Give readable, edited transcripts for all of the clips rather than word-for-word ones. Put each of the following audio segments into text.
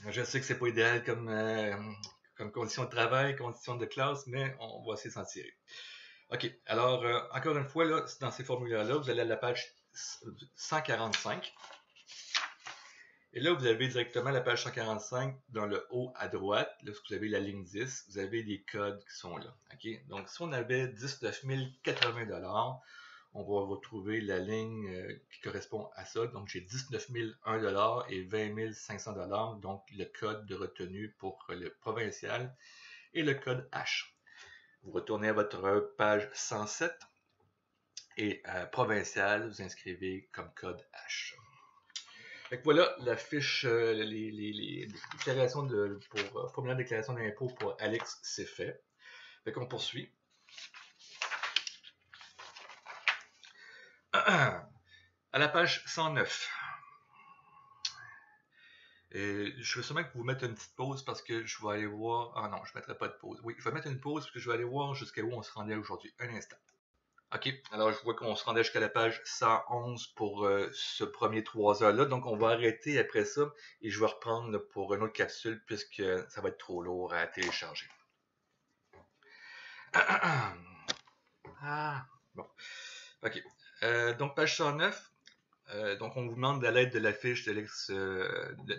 Je sais que c'est pas idéal comme condition de travail, condition de classe, mais on va essayer de s'en tirer. OK. Alors, encore une fois, là, dans ces formulaires-là, vous allez à la page 145. Et là, vous avez directement la page 145 dans le haut à droite. Lorsque vous avez la ligne 10, vous avez les codes qui sont là. OK? Donc, si on avait 19 080 $, on va retrouver la ligne qui correspond à ça. Donc, j'ai 19 001 $ et 20 500 $. Donc, le code de retenue pour le provincial et le code H. Vous retournez à votre page 107 et provincial, vous inscrivez comme code H. Fait que voilà la fiche, les déclarations pour formulaire de déclaration d'impôt pour Alex, c'est fait. Fait qu'on poursuit. À la page 109. Je veux seulement que vous mettez une petite pause parce que je vais aller voir. Ah non, je ne mettrai pas de pause. Oui, je vais mettre une pause parce que je vais aller voir jusqu'à où on se rendait aujourd'hui. Un instant. OK, alors je vois qu'on se rendait jusqu'à la page 111 pour ce premier 3 heures-là. Donc on va arrêter après ça et je vais reprendre pour une autre capsule puisque ça va être trop lourd à télécharger. Ah, bon. OK. Donc page 109. Donc on vous demande de l'aide de la fiche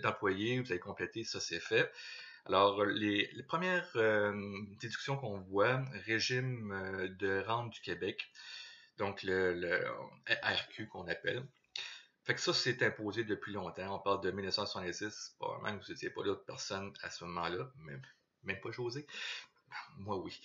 d'employé. Vous allez compléter, ça c'est fait. Alors, les premières déductions qu'on voit, régime de rente du Québec, donc le RQ qu'on appelle. Fait que ça, c'est imposé depuis longtemps. On parle de 1966. Probablement que vous n'étiez pas d'autres personnes à ce moment-là, même pas José. Moi, oui.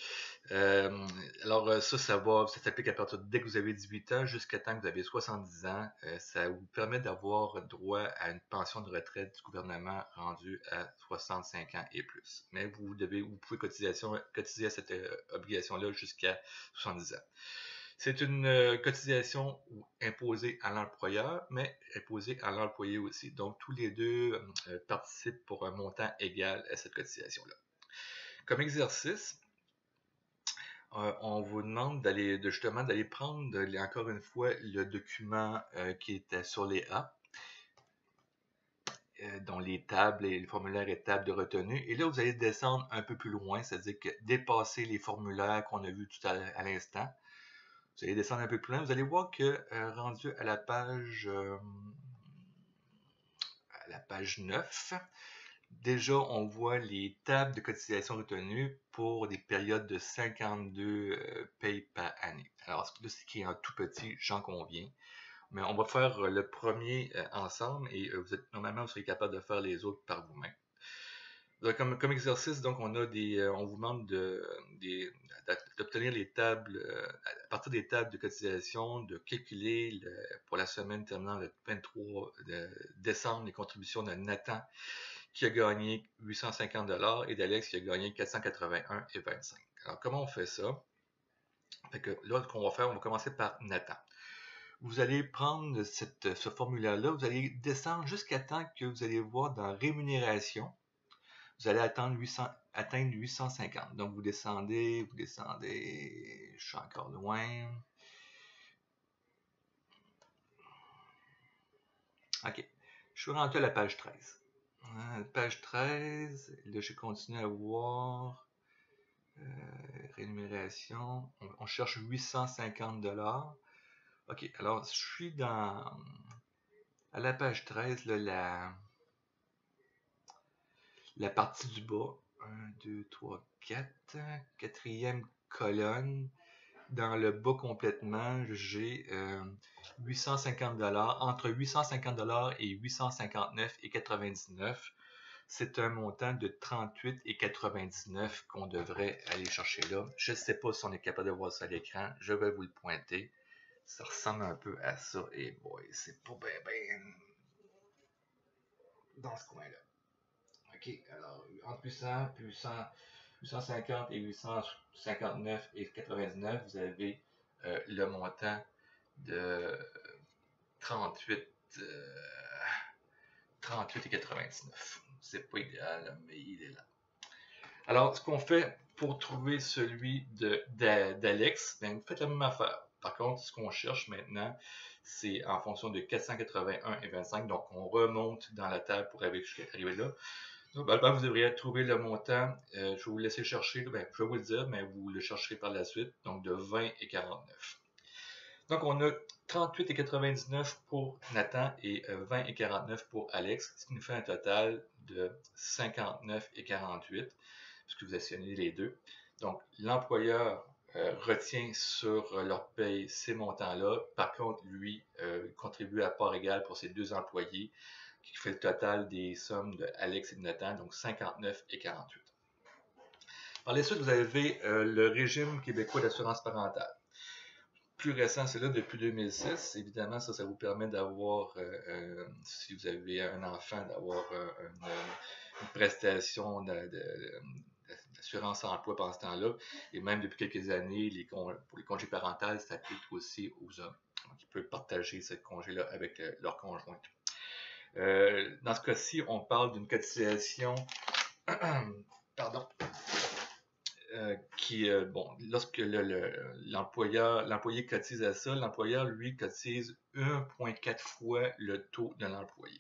Alors, ça s'applique à partir dès que vous avez 18 ans jusqu'à temps que vous avez 70 ans. Ça vous permet d'avoir droit à une pension de retraite du gouvernement rendue à 65 ans et plus. Mais vous pouvez cotiser à cette obligation-là jusqu'à 70 ans. C'est une cotisation imposée à l'employeur, mais imposée à l'employé aussi. Donc, tous les deux participent pour un montant égal à cette cotisation-là. Comme exercice, on vous demande justement d'aller prendre, encore une fois, le document qui était sur les A, dont les tables et les formulaires et tables de retenue. Et là, vous allez descendre un peu plus loin, c'est-à-dire que dépasser les formulaires qu'on a vus tout à l'instant. Vous allez descendre un peu plus loin. Vous allez voir que rendu à la page 9, déjà, on voit les tables de cotisation retenues pour des périodes de 52 payes par année. Alors, là, c'est écrit en tout petit, j'en conviens. Mais on va faire le premier ensemble et normalement, vous serez capable de faire les autres par vous-même. Comme exercice, donc, on vous demande d'obtenir les tables, à partir des tables de cotisation, de calculer pour la semaine terminant le 23 décembre les contributions de Nathan qui a gagné 850 $ et d'Alex qui a gagné 481,25 $. Alors, comment on fait ça? Fait que là, ce qu'on va faire, on va commencer par Nathan. Vous allez prendre ce formulaire-là, vous allez descendre jusqu'à temps que vous allez voir dans rémunération, vous allez atteindre 850. Donc, vous descendez, je suis encore loin. OK, je suis rendu à la page 13. Page 13, là, je continue à voir rémunération, on cherche 850 $. OK, alors je suis à la page 13, là, la partie du bas, 1, 2, 3, 4, quatrième colonne, dans le bas complètement, j'ai 850 $, entre 850 $ et 859,99 $. C'est un montant de 38,99 € qu'on devrait aller chercher là. Je ne sais pas si on est capable de voir ça à l'écran. Je vais vous le pointer. Ça ressemble un peu à ça. Et boy, c'est pas bien dans ce coin-là. OK, alors entre 850 et 859,99 $, vous avez le montant de 38,99 $. C'est pas idéal, mais il est là. Alors, ce qu'on fait pour trouver celui d'Alex, ben, vous faites la même affaire. Par contre, ce qu'on cherche maintenant, c'est en fonction de 481,25 $. Donc, on remonte dans la table pour arriver là. Globalement, vous devriez trouver le montant, je vais vous laisser chercher, ben, je vais vous le dire, mais vous le chercherez par la suite, donc de 20 et 49. Donc, on a 38,99 pour Nathan et 20 et 49 pour Alex, ce qui nous fait un total de 59 et 48, puisque vous additionnez les deux. Donc, l'employeur retient sur leur paye ces montants-là. Par contre, lui contribue à part égale pour ses deux employés, qui fait le total des sommes de Alex et de Nathan, donc 59 et 48. Par la suite, vous avez le régime québécois d'assurance parentale. Plus récent, c'est là depuis 2006. Évidemment, ça vous permet d'avoir, si vous avez un enfant, d'avoir une prestation d'assurance emploi pendant ce temps-là. Et même depuis quelques années, pour les congés parentaux, ça s'applique aussi aux hommes. Donc, ils peuvent partager ce congé-là avec leur conjoint. Dans ce cas-ci, on parle d'une cotisation pardon, lorsque l'employé cotise à ça, l'employeur, lui, cotise 1,4 fois le taux de l'employé.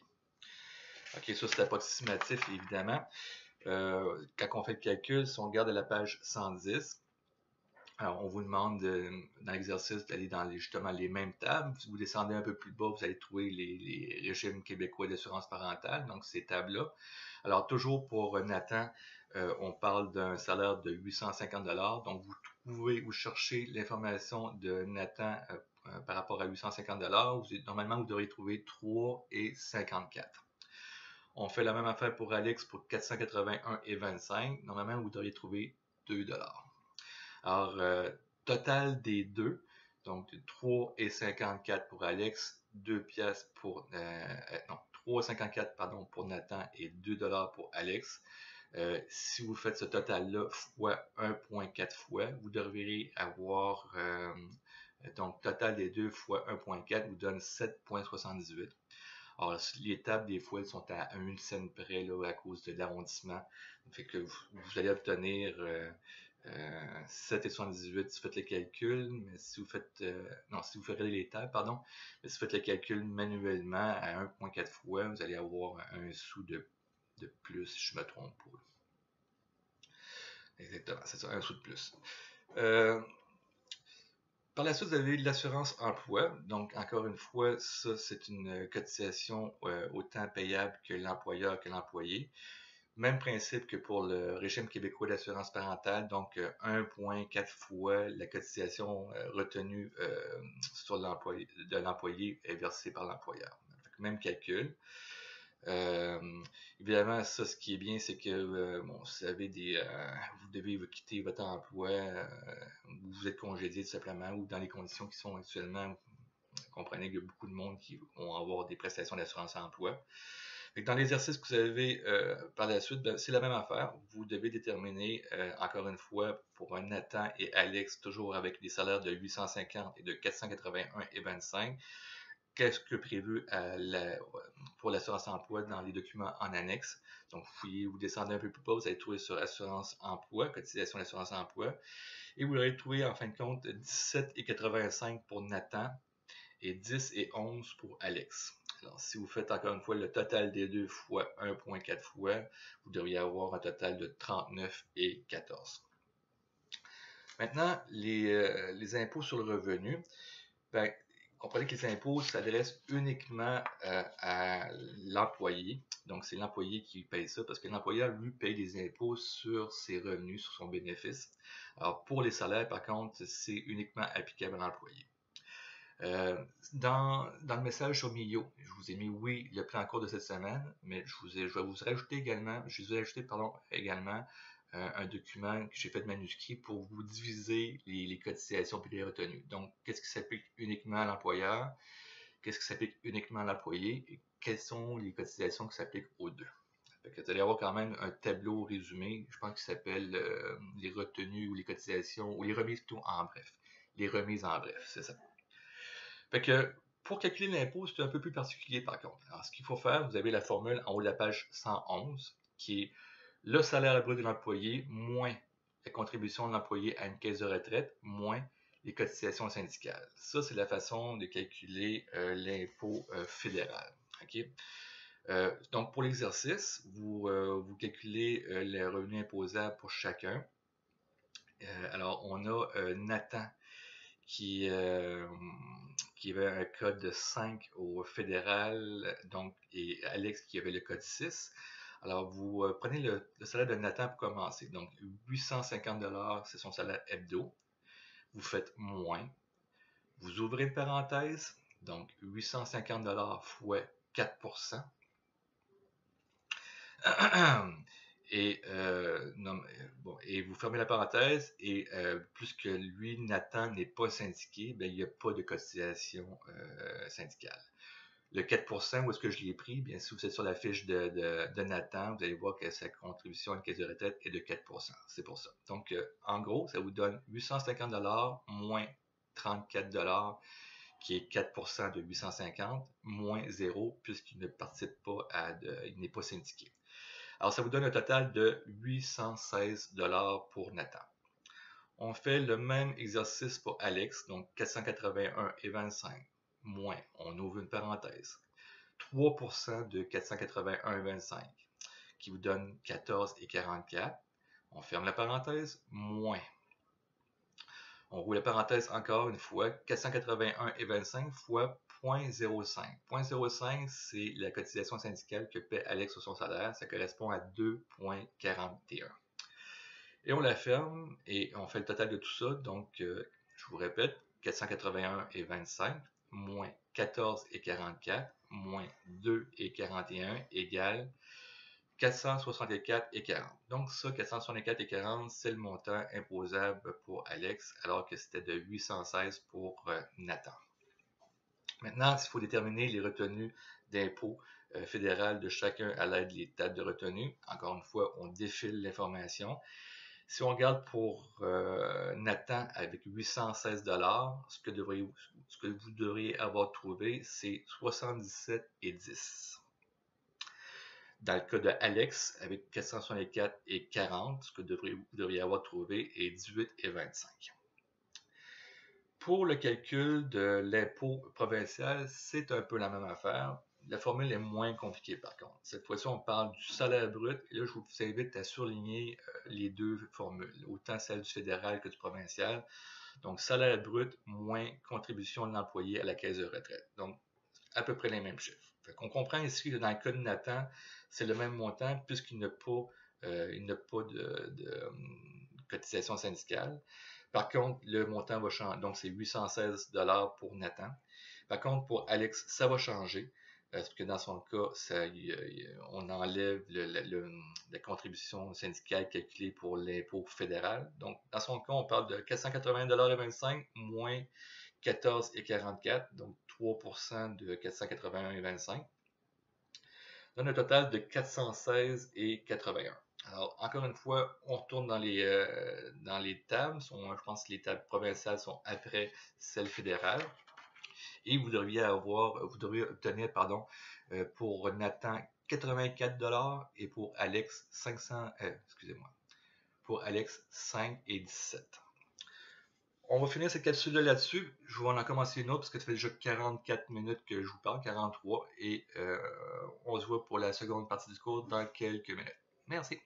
OK, ça, c'est approximatif, évidemment. Quand on fait le calcul, si on regarde à la page 110, alors on vous demande dans l'exercice d'aller dans justement les mêmes tables. Si vous descendez un peu plus bas, vous allez trouver les régimes québécois d'assurance parentale, donc ces tables-là. Alors, toujours pour Nathan, on parle d'un salaire de 850 $. Donc, vous cherchez l'information de Nathan par rapport à 850 $. Normalement, vous devriez trouver 3 et 54. On fait la même affaire pour Alex pour 481 et 25. Normalement, vous devriez trouver 2 $. Alors, total des deux, donc 3 et 54 pour Alex, 2 piastres pour, non, 3,54 pardon, pour Nathan et 2 $ pour Alex. Si vous faites ce total-là fois 1,4 fois, vous devriez avoir, donc total des deux fois 1,4 vous donne 7,78. Alors, les tables, des fois, elles sont à 1 cent près là, à cause de l'arrondissement. Fait que vous allez obtenir 7,78 si vous faites le calcul, mais si vous faites, non, si vous faites les tables, pardon, mais si vous faites le calcul manuellement à 1,4 fois, vous allez avoir un sou de plus, si je ne me trompe pas. Exactement, c'est ça, un sou de plus. Par la suite, vous avez l'assurance emploi. Donc, encore une fois, ça, c'est une cotisation autant payable que l'employeur que l'employé. Même principe que pour le régime québécois d'assurance parentale, donc 1,4 fois la cotisation retenue sur de l'employé est versée par l'employeur. Même calcul. Évidemment, ça, ce qui est bien, c'est que si vous avez vous devez quitter votre emploi, vous êtes congédié tout simplement, ou dans les conditions qui sont actuellement, vous comprenez qu'il y a beaucoup de monde qui vont avoir des prestations d'assurance emploi. Dans l'exercice que vous avez par la suite, c'est la même affaire. Vous devez déterminer, encore une fois, pour Nathan et Alex, toujours avec des salaires de 850 et de 481 et 25, qu'est-ce que prévu pour l'assurance emploi dans les documents en annexe. Donc, vous descendez un peu plus bas, vous allez trouver sur assurance emploi, cotisation d'assurance emploi, et vous allez trouver en fin de compte 17,85 pour Nathan et 10 et 11 pour Alex. Alors, si vous faites encore une fois le total des deux fois 1,4 fois, vous devriez avoir un total de 39 et 14. Maintenant, les impôts sur le revenu. Ben, comprenez que les impôts s'adressent uniquement à l'employé. Donc, c'est l'employé qui paye ça parce que l'employeur, lui, paye des impôts sur ses revenus, sur son bénéfice. Alors, pour les salaires, par contre, c'est uniquement applicable à l'employé. Dans le message sur Mio, je vous ai mis, oui, le plan en cours de cette semaine, mais je vais vous rajouter également, un document que j'ai fait de manuscrit pour vous diviser les cotisations et les retenues. Donc, qu'est-ce qui s'applique uniquement à l'employeur, qu'est-ce qui s'applique uniquement à l'employé et quelles sont les cotisations qui s'appliquent aux deux. Vous allez avoir quand même un tableau résumé, je pense qu'il s'appelle les retenues ou les cotisations, ou les remises plutôt en bref. Les remises en bref, c'est ça. Fait que pour calculer l'impôt, c'est un peu plus particulier par contre. Alors, ce qu'il faut faire, vous avez la formule en haut de la page 111, qui est le salaire brut de l'employé moins la contribution de l'employé à une caisse de retraite moins les cotisations syndicales. Ça, c'est la façon de calculer l'impôt fédéral. Okay? Donc, pour l'exercice, vous calculez les revenus imposables pour chacun. Alors, on a Nathan qui avait un code de 5 au fédéral, donc, et Alex qui avait le code 6. Alors, vous prenez le salaire de Nathan pour commencer. Donc, 850$, c'est son salaire hebdo. Vous faites moins. Vous ouvrez une parenthèse. Donc, 850$ fois 4%. Et, et vous fermez la parenthèse, et puisque lui, Nathan, n'est pas syndiqué, ben, il n'y a pas de cotisation syndicale. Le 4%, où est-ce que je l'ai pris? Bien, si vous êtes sur la fiche de Nathan, vous allez voir que sa contribution à une caisse de retraite est de 4%. C'est pour ça. Donc, en gros, ça vous donne 850$ moins 34$, qui est 4% de 850, moins 0, puisqu'il ne participe pas il n'est pas syndiqué. Alors, ça vous donne un total de 816$ pour Nathan. On fait le même exercice pour Alex, donc 481,25 moins, on ouvre une parenthèse, 3% de 481,25 qui vous donne 14,44. On ferme la parenthèse, moins. On roule la parenthèse encore une fois, 481,25 fois 0,05. 0,05, c'est la cotisation syndicale que paie Alex sur son salaire. Ça correspond à 2,41. Et on la ferme et on fait le total de tout ça. Donc, je vous répète, 481,25 moins 14,44 moins 2,41 égale 464,40. Donc ça, 464,40, c'est le montant imposable pour Alex, alors que c'était de 816 pour Nathan. Maintenant, il faut déterminer les retenues d'impôt fédéral de chacun à l'aide des tables de retenue. Encore une fois, on défile l'information. Si on regarde pour Nathan avec 816$, ce que vous devriez avoir trouvé, c'est 77,10. Dans le cas de Alex, avec 464,40, ce que vous devriez avoir trouvé est 18,25. Pour le calcul de l'impôt provincial, c'est un peu la même affaire. La formule est moins compliquée par contre. Cette fois-ci, on parle du salaire brut. Et là, je vous invite à surligner les deux formules, autant celle du fédéral que du provincial. Donc, salaire brut moins contribution de l'employé à la caisse de retraite. Donc, à peu près les mêmes chiffres. On comprend ici que dans le cas de Nathan, c'est le même montant puisqu'il n'a pas, de cotisation syndicale. Par contre, le montant va changer. Donc, c'est 816$ pour Nathan. Par contre, pour Alex, ça va changer. Parce que dans son cas, on enlève la contribution syndicale calculée pour l'impôt fédéral. Donc, dans son cas, on parle de 480,25$ moins 14,44$, donc 3% de 481,25$, donne un total de 416,81$. Alors, encore une fois, on retourne dans les tables. Je pense que les tables provinciales sont après celles fédérales. Et vous devriez obtenir, pour Nathan, 84$ et pour Alex, pour Alex, 5,17$. On va finir cette capsule là-dessus. Je vais en commencer une autre parce que ça fait déjà 44 minutes que je vous parle, 43. Et on se voit pour la seconde partie du cours dans quelques minutes. Merci.